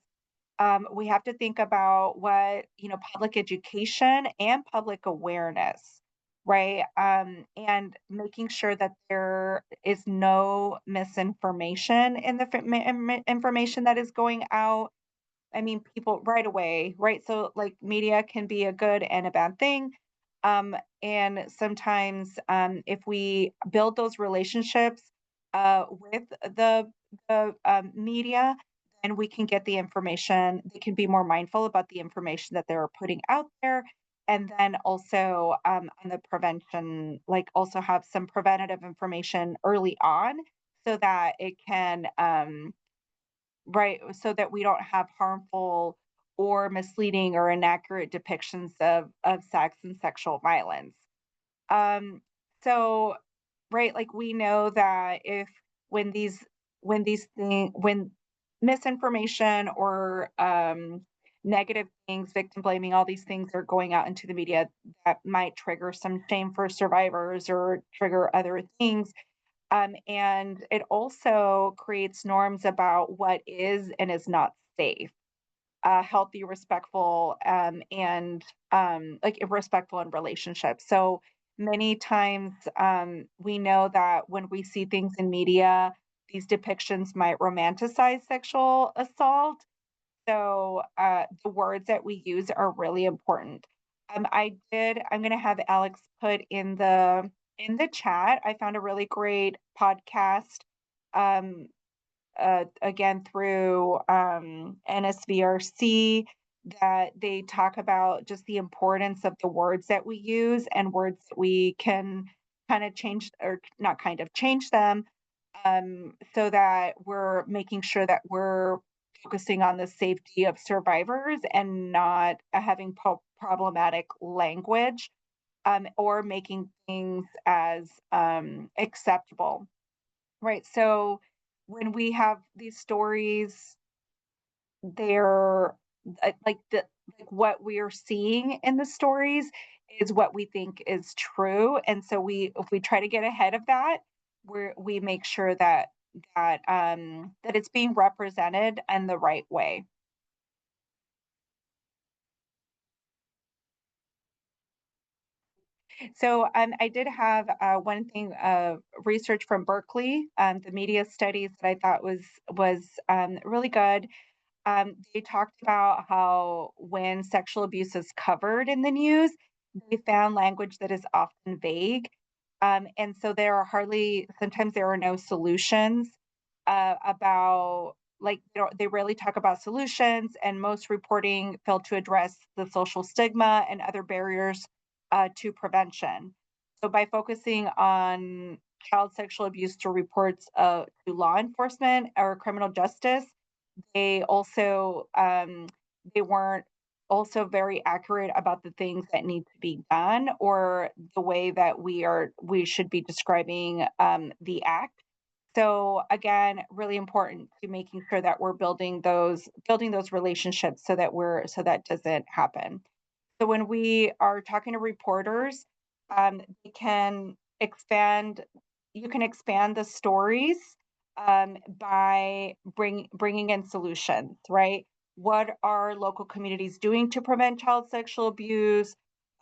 We have to think about what, public education and public awareness, right? And making sure that there is no misinformation in the information that is going out. I mean, people right away, right? So, like, media can be a good and a bad thing. And sometimes, if we build those relationships with the media, then we can get the information. They can be more mindful about the information that they're putting out there. And then also on the prevention, like, also have some preventative information early on so that it can right, so that we don't have harmful or misleading or inaccurate depictions of sex and sexual violence. Um, so, right, like, we know that if when these when misinformation or negative things, victim blaming, all these things are going out into the media, that might trigger some shame for survivors or trigger other things. And it also creates norms about what is and is not safe, healthy, respectful, and like respectful in relationships. So many times we know that when we see things in media, these depictions might romanticize sexual assault. So the words that we use are really important. I'm gonna have Alex put in the chat. I found a really great podcast, um, again through NSVRC, that they talk about just the importance of the words that we use and words that we can kind of change, or not kind of change them, so that we're making sure that we're focusing on the safety of survivors and not having problematic language, or making things as acceptable, right? So when we have these stories, they're like what we are seeing in the stories is what we think is true, and so if we try to get ahead of that, we make sure that it's being represented in the right way. So I did have one thing, research from Berkeley, the media studies that I thought was really good. They talked about how when sexual abuse is covered in the news, they found language that is often vague. And so sometimes there are no solutions about, like, they rarely talk about solutions, and most reporting failed to address the social stigma and other barriers to prevention. So by focusing on child sexual abuse through reports to law enforcement or criminal justice, they also they weren't also very accurate about the things that need to be done, or the way that we should be describing the act. So again, really important to making sure that we're building those relationships so that doesn't happen. So when we are talking to reporters, they can expand. You can expand the stories by bringing in solutions, right? What are local communities doing to prevent child sexual abuse?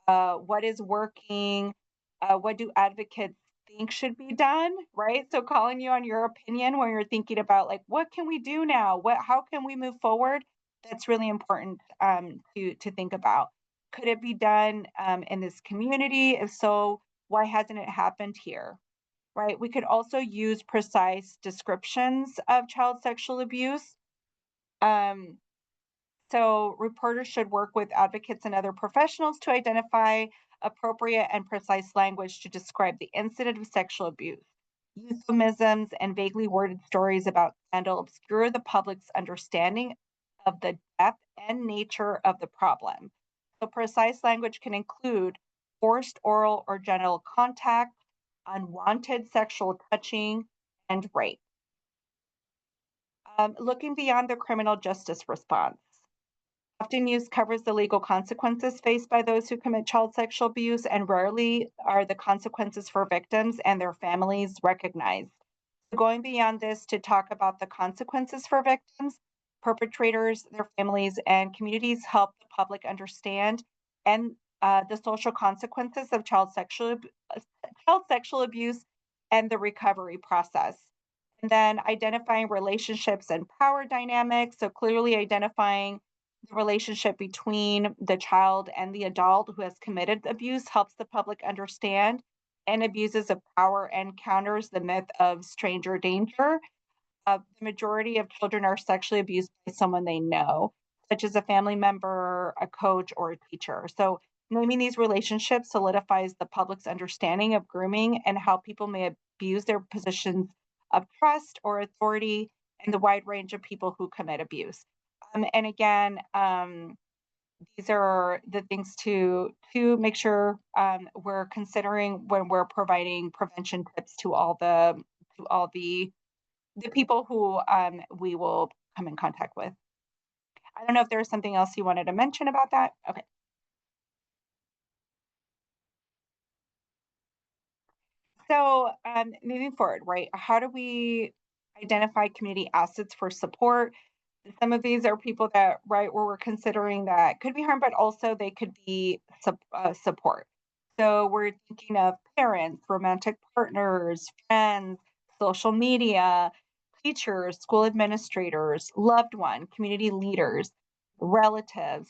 What is working? What do advocates think should be done, right? So calling you on your opinion when you're thinking about, like, what can we do now? How can we move forward? That's really important to think about. Could it be done in this community? If so, why hasn't it happened here? Right? We could also use precise descriptions of child sexual abuse. Um, so reporters should work with advocates and other professionals to identify appropriate and precise language to describe the incident of sexual abuse. Euphemisms and vaguely worded stories about scandal obscure the public's understanding of the depth and nature of the problem. So precise language can include forced oral or genital contact, unwanted sexual touching, and rape. Looking beyond the criminal justice response. Often use covers the legal consequences faced by those who commit child sexual abuse, and rarely are the consequences for victims and their families recognized. Going beyond this to talk about the consequences for victims, perpetrators, their families, and communities help the public understand and the social consequences of child sexual abuse and the recovery process. And then identifying relationships and power dynamics. So clearly identifying the relationship between the child and the adult who has committed abuse helps the public understand and abuses of power and counters the myth of stranger danger. The majority of children are sexually abused by someone they know, such as a family member, a coach, or a teacher. So, naming these relationships solidifies the public's understanding of grooming and how people may abuse their positions of trust or authority and the wide range of people who commit abuse. And again, these are the things to make sure we're considering when we're providing prevention tips to all the people who we will come in contact with. I don't know if there's something else you wanted to mention about that. Okay. So moving forward, right? How do we identify community assets for support? Some of these are people that, right, where we're considering that could be harm, but also they could be support. So we're thinking of parents, romantic partners, friends, social media, teachers, school administrators, loved one, community leaders, relatives,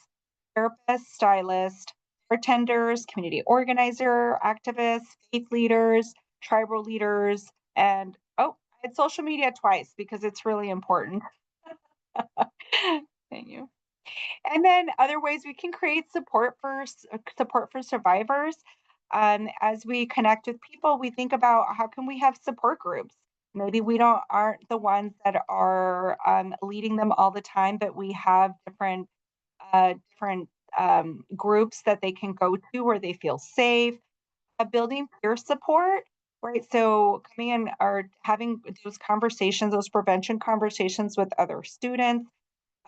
therapists, stylists, bartenders, community organizer, activists, faith leaders, tribal leaders, and oh, I had social media twice because it's really important. Thank you. And then other ways we can create support for survivors. As we connect with people, we think about how can we have support groups. Maybe we don't aren't the ones that are leading them all the time, but we have different groups that they can go to where they feel safe. Building peer support, right? So coming in or having those conversations, those prevention conversations with other students.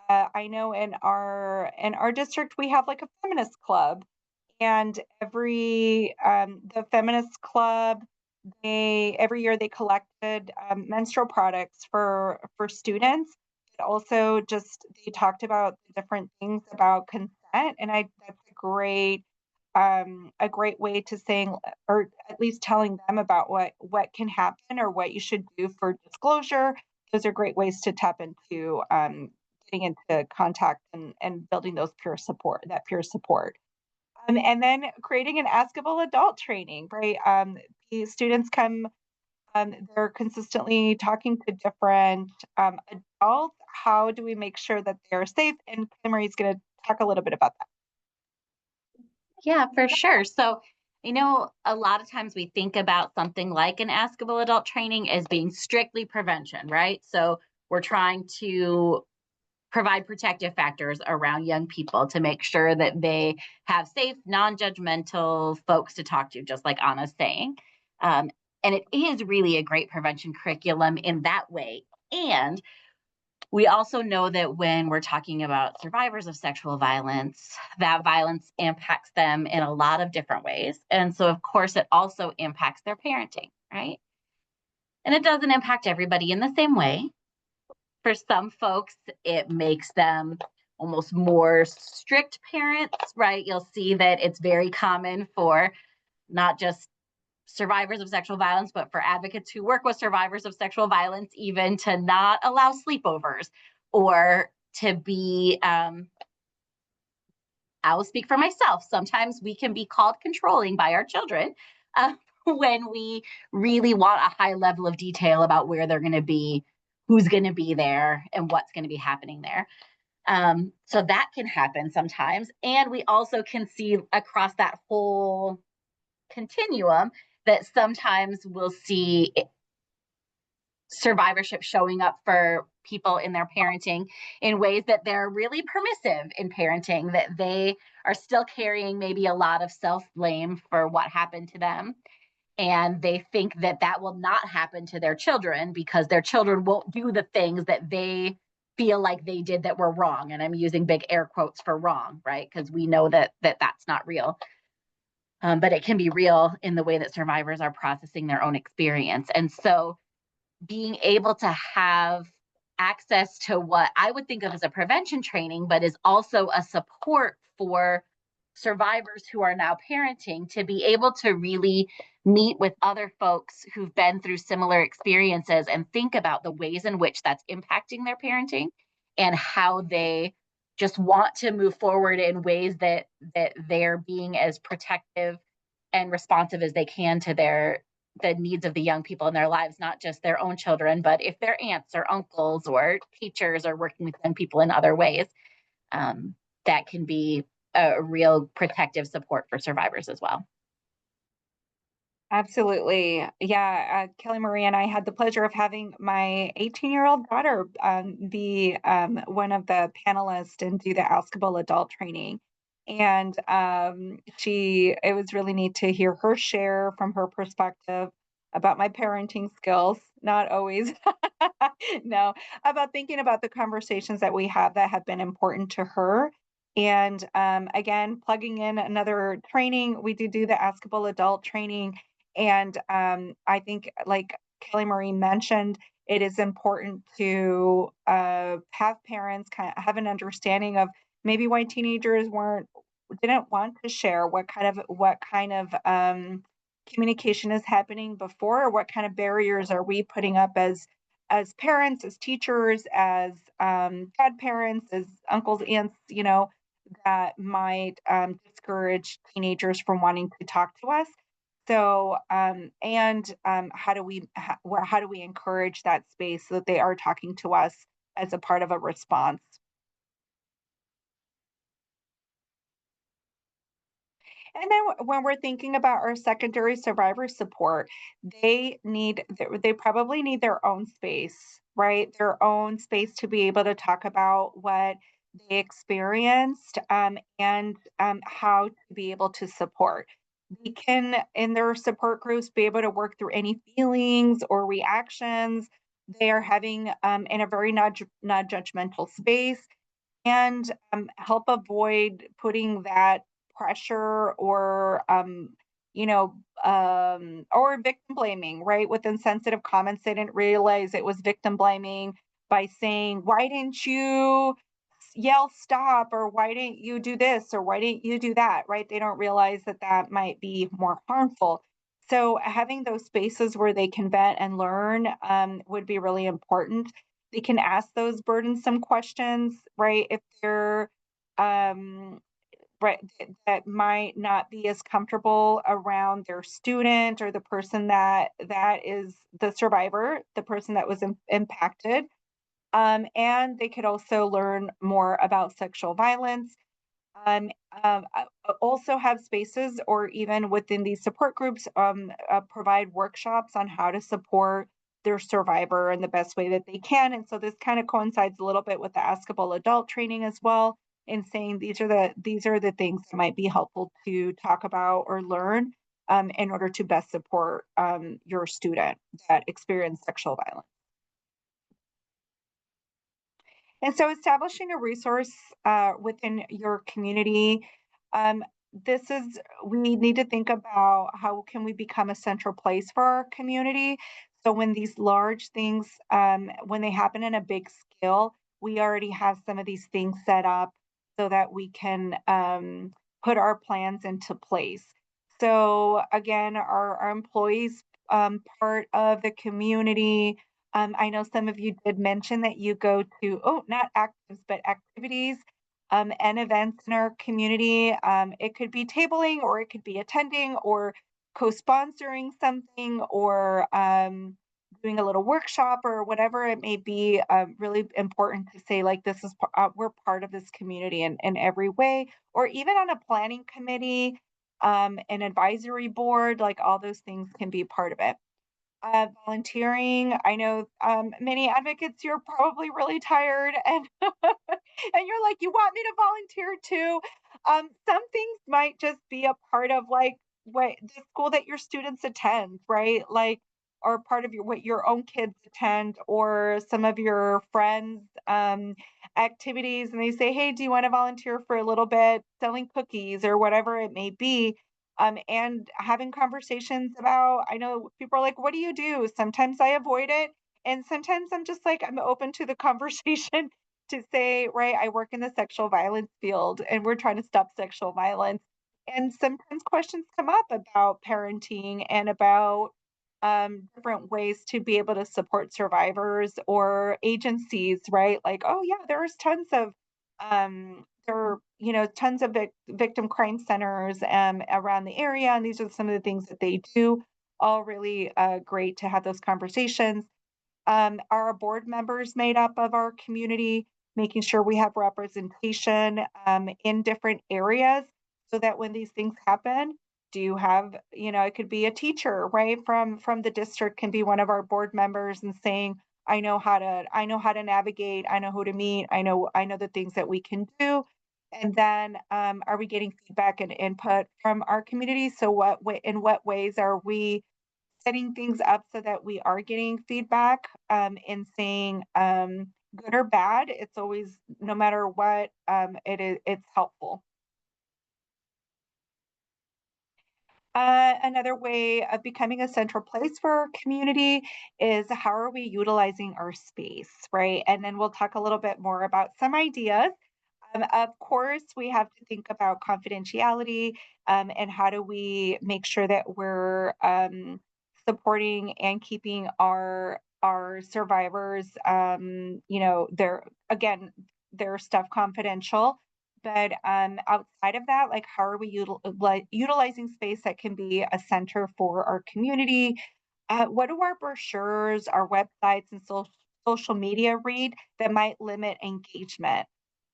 I know in our district we have like a feminist club, and the feminist club, they every year they collected menstrual products for students. But also, just they talked about the different things about consent, and I that's a great way to saying or at least telling them about what can happen or what you should do for disclosure. Those are great ways to tap into getting into contact and building that peer support. And then creating an askable adult training, right? The students they're consistently talking to different adults. How do we make sure that they're safe? And Mary's going to talk a little bit about that. Yeah, for sure. So, a lot of times we think about something like an askable adult training as being strictly prevention, right? So, we're trying to provide protective factors around young people to make sure that they have safe, non judgmental folks to talk to, just like Anna's saying. Um, and it is really a great prevention curriculum in that way. And we also know that when we're talking about survivors of sexual violence, that violence impacts them in a lot of different ways. And so, of course, it also impacts their parenting, right? And it doesn't impact everybody in the same way. For some folks, it makes them almost more strict parents, right? You'll see that it's very common for not just survivors of sexual violence, but for advocates who work with survivors of sexual violence, even to not allow sleepovers or to be, I will speak for myself. Sometimes we can be called controlling by our children when we really want a high level of detail about where they're going to be, who's going to be there, and what's going to be happening there. So that can happen sometimes. And we also can see across that whole continuum that sometimes we'll see survivorship showing up for people in their parenting in ways that they're really permissive in parenting, that they are still carrying maybe a lot of self blame for what happened to them. And they think that that will not happen to their children because their children won't do the things that they feel like they did that were wrong. And I'm using big air quotes for wrong, right? Because we know that that's not real. But it can be real in the way that survivors are processing their own experience. And so being able to have access to what I would think of as a prevention training, but is also a support for survivors who are now parenting to be able to really meet with other folks who've been through similar experiences and think about the ways in which that's impacting their parenting and how they just want to move forward in ways that they're being as protective and responsive as they can to the needs of the young people in their lives, not just their own children, but if their aunts or uncles or teachers are working with young people in other ways, um, that can be a real protective support for survivors as well. Absolutely. Yeah, Kelly Marie and I had the pleasure of having my 18-year-old daughter be one of the panelists and do the Askable Adult training. And it was really neat to hear her share from her perspective about my parenting skills, not always, no, about thinking about the conversations that we have that have been important to her. And again, plugging in another training, we do the Askable Adult training, and I think, like Kelly Marie mentioned, it is important to have parents kind of have an understanding of maybe why teenagers didn't want to share what kind of communication is happening before, or what kind of barriers are we putting up as parents, as teachers, as godparents, as uncles, aunts, that might discourage teenagers from wanting to talk to us. So, how do we encourage that space so that they are talking to us as a part of a response? And then when we're thinking about our secondary survivor support, they probably need their own space, right? Their own space to be able to talk about what they experienced, and how to be able to support. They can, in their support groups, be able to work through any feelings or reactions they are having, in a very not judgmental space, and help avoid putting that pressure or or victim blaming, right, with insensitive comments. They didn't realize it was victim blaming by saying, why didn't you yell stop, or why didn't you do this, or why didn't you do that, right? They don't realize that that might be more harmful. So having those spaces where they can vent and learn would be really important. They can ask those burdensome questions, right? If they're um, right, that might not be as comfortable around their student or the person that is the survivor, the person that was impacted. And they could also learn more about sexual violence. Um, Also have spaces, or even within these support groups, provide workshops on how to support their survivor in the best way that they can. And so this kind of coincides a little bit with the Askable Adult training as well, in saying these are the things that might be helpful to talk about or learn, in order to best support your student that experienced sexual violence. And so establishing a resource within your community, um, this is, we need to think about how can we become a central place for our community. So when these large things, when they happen in a big scale, we already have some of these things set up so that we can put our plans into place. So again, our employees part of the community. I know some of you did mention that you go to, oh, not actives, but activities, and events in our community. It could be tabling, or it could be attending, or co-sponsoring something, or doing a little workshop, or whatever it may be. Really important to say, like, we're part of this community in every way, or even on a planning committee, an advisory board, like all those things can be part of it. volunteering. I know many advocates, you're probably really tired and and you're like, you want me to volunteer too? Some things might just be a part of like what the school that your students attend, right? Like, or part of your what your own kids attend, or some of your friends' activities, and they say, "Hey, do you want to volunteer for a little bit selling cookies or whatever it may be?" And having conversations about, I know people are like, what do you do? Sometimes I avoid it. And sometimes I'm just like, I'm open to the conversation to say, right, I work in the sexual violence field and we're trying to stop sexual violence. And sometimes questions come up about parenting and about different ways to be able to support survivors or agencies, right? Like, oh yeah, there's tons of there are, tons of victim crime centers around the area, and these are some of the things that they do. All really great to have those conversations. Our board members made up of our community, making sure we have representation in different areas so that when these things happen, do you have, it could be a teacher, right? From the district can be one of our board members and saying, I know how to navigate, I know who to meet, I know the things that we can do. And then are we getting feedback and input from our community? So in what ways are we setting things up so that we are getting feedback and saying good or bad? It's always, no matter what, it's helpful. Another way of becoming a central place for our community is how are we utilizing our space, right? And then we'll talk a little bit more about some ideas. Of course, we have to think about confidentiality and how do we make sure that we're supporting and keeping our survivors, their stuff confidential. But outside of that, like how are we utilizing space that can be a center for our community? What do our brochures, our websites, and social media read that might limit engagement?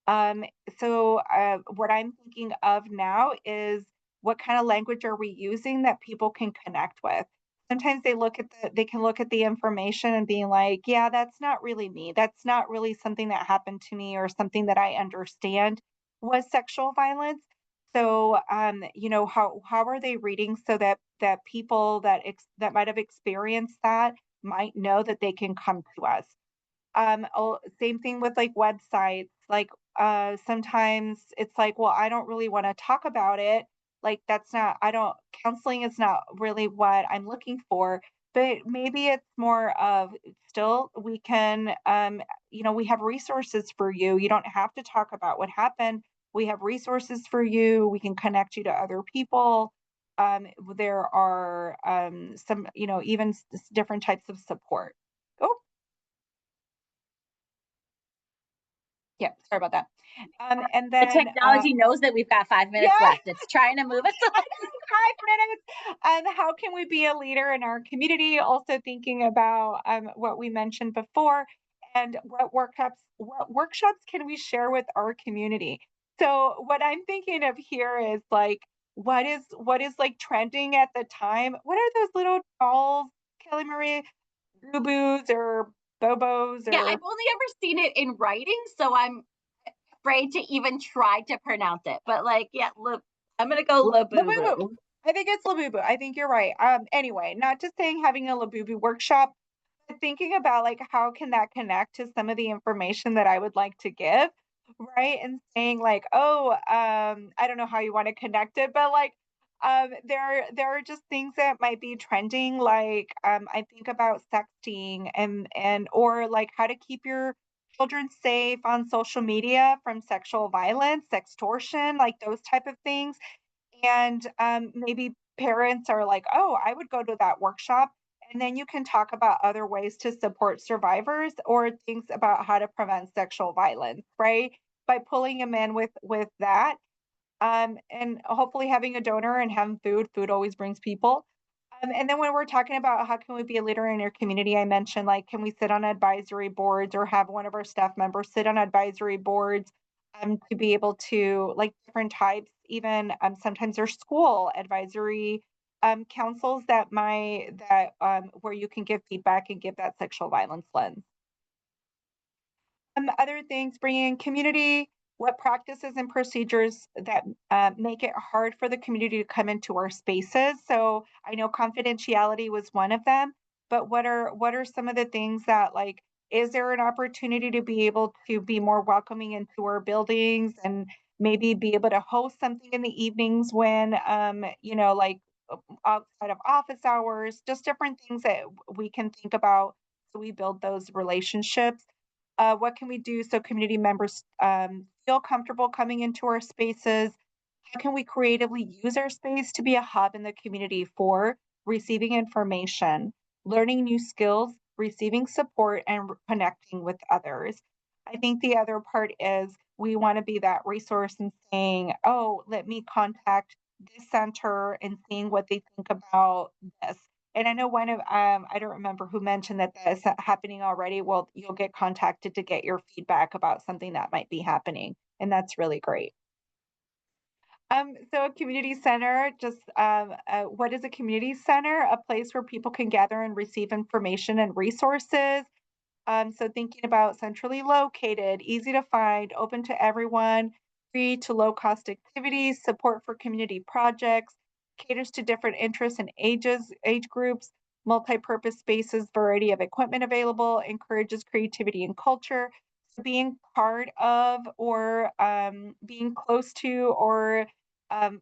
Um, what I'm thinking of now is what kind of language are we using that people can connect with? Sometimes they can look at the information and being like, yeah, that's not really me. That's not really something that happened to me or something that I understand was sexual violence. So, how are they reading so that people that might have experienced that might know that they can come to us? Same thing with like websites. Like sometimes it's like, well, I don't really want to talk about it. Like that's not, I don't, counseling is not really what I'm looking for. But maybe it's more of still we can, we have resources for you. You don't have to talk about what happened. We have resources for you. We can connect you to other people. There are some, even different types of support. Oh, yeah, sorry about that. And The then, technology knows that we've got 5 minutes yeah, left. It's trying to move us I along. know, 5 minutes. How can we be a leader in our community? Also thinking about what we mentioned before, and what workshops can we share with our community? So what I'm thinking of here is like, what is like trending at the time? What are those little dolls, Kelly Marie, boo boos or bobos Yeah, or I've only ever seen it in writing, so I'm afraid to even try to pronounce it. But like, yeah, look, I'm gonna go Labubu. Labubu. I think it's Labubu. I think you're right. Anyway, not just saying having a Labubu workshop, but thinking about like how can that connect to some of the information that I would like to give, right? And saying like, oh, I don't know how you want to connect it, but like, there are just things that might be trending. Like, I think about sexting and or like how to keep your children safe on social media from sexual violence, sextortion, like those type of things. And maybe parents are like, oh, I would go to that workshop. And then you can talk about other ways to support survivors or things about how to prevent sexual violence, right? By pulling them in with that. And hopefully having a donor and having food. Food always brings people. And then when we're talking about how can we be a leader in your community, I mentioned like, can we sit on advisory boards or have one of our staff members sit on advisory boards to be able to like different types, even sometimes there's school advisory councils that where you can give feedback and give that sexual violence lens. Other things, bringing in community, what practices and procedures that make it hard for the community to come into our spaces. So I know confidentiality was one of them, but what are some of the things that, like, is there an opportunity to be able to be more welcoming into our buildings and maybe be able to host something in the evenings when like outside of office hours, just different things that we can think about so we build those relationships. What can we do so community members feel comfortable coming into our spaces? How can we creatively use our space to be a hub in the community for receiving information, learning new skills, receiving support, and connecting with others? I think the other part is we want to be that resource and saying, oh, let me contact this center and seeing what they think about this. And I know one of I don't remember who mentioned that that's happening already. Well, you'll get contacted to get your feedback about something that might be happening, and that's really great. So a community center, just what is a community center? A place where people can gather and receive information and resources. So thinking about centrally located, easy to find, open to everyone, free to low cost activities, support for community projects, caters to different interests and age groups, multi-purpose spaces, variety of equipment available, encourages creativity and culture. So being part of or being close to or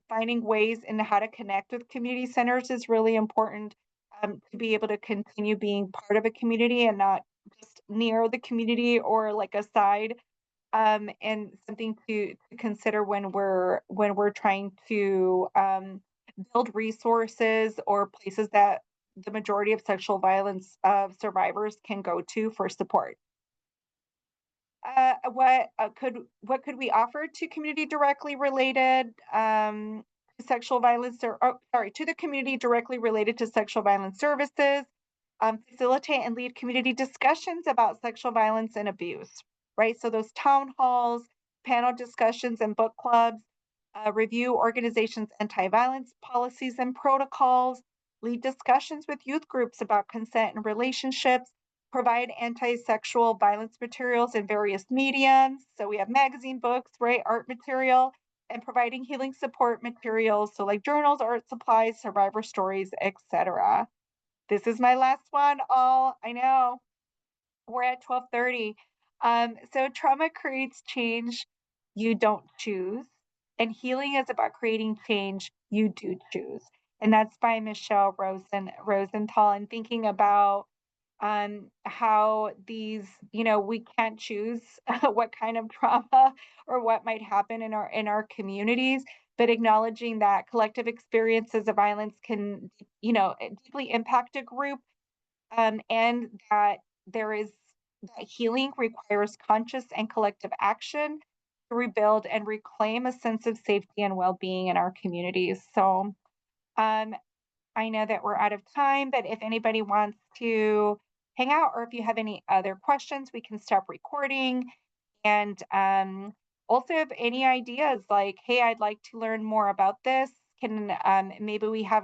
finding ways in how to connect with community centers is really important to be able to continue being part of a community and not just near the community or like a side, and something to consider when we're trying to build resources or places that the majority of sexual violence survivors can go to for support. What could we offer to community directly related to sexual violence or sorry, to the community directly related to sexual violence services, facilitate and lead community discussions about sexual violence and abuse, right? So those town halls, panel discussions and book clubs, review organizations' anti-violence policies and protocols, lead discussions with youth groups about consent and relationships, provide anti-sexual violence materials in various mediums. So we have magazine, books, right, art material, and providing healing support materials, so like journals, art supplies, survivor stories, etc. This is my last one. All I know we're at 12:30. So trauma creates change you don't choose, and healing is about creating change you do choose. And that's by Michelle Rosenthal. And thinking about how these, we can't choose what kind of trauma or what might happen in our communities, but acknowledging that collective experiences of violence can, deeply impact a group, and that there is that healing requires conscious and collective action to rebuild and reclaim a sense of safety and well-being in our communities. So um, I know that we're out of time, but if anybody wants to hang out or if you have any other questions, we can stop recording. And also, if any ideas like, hey, I'd like to learn more about this, can maybe we have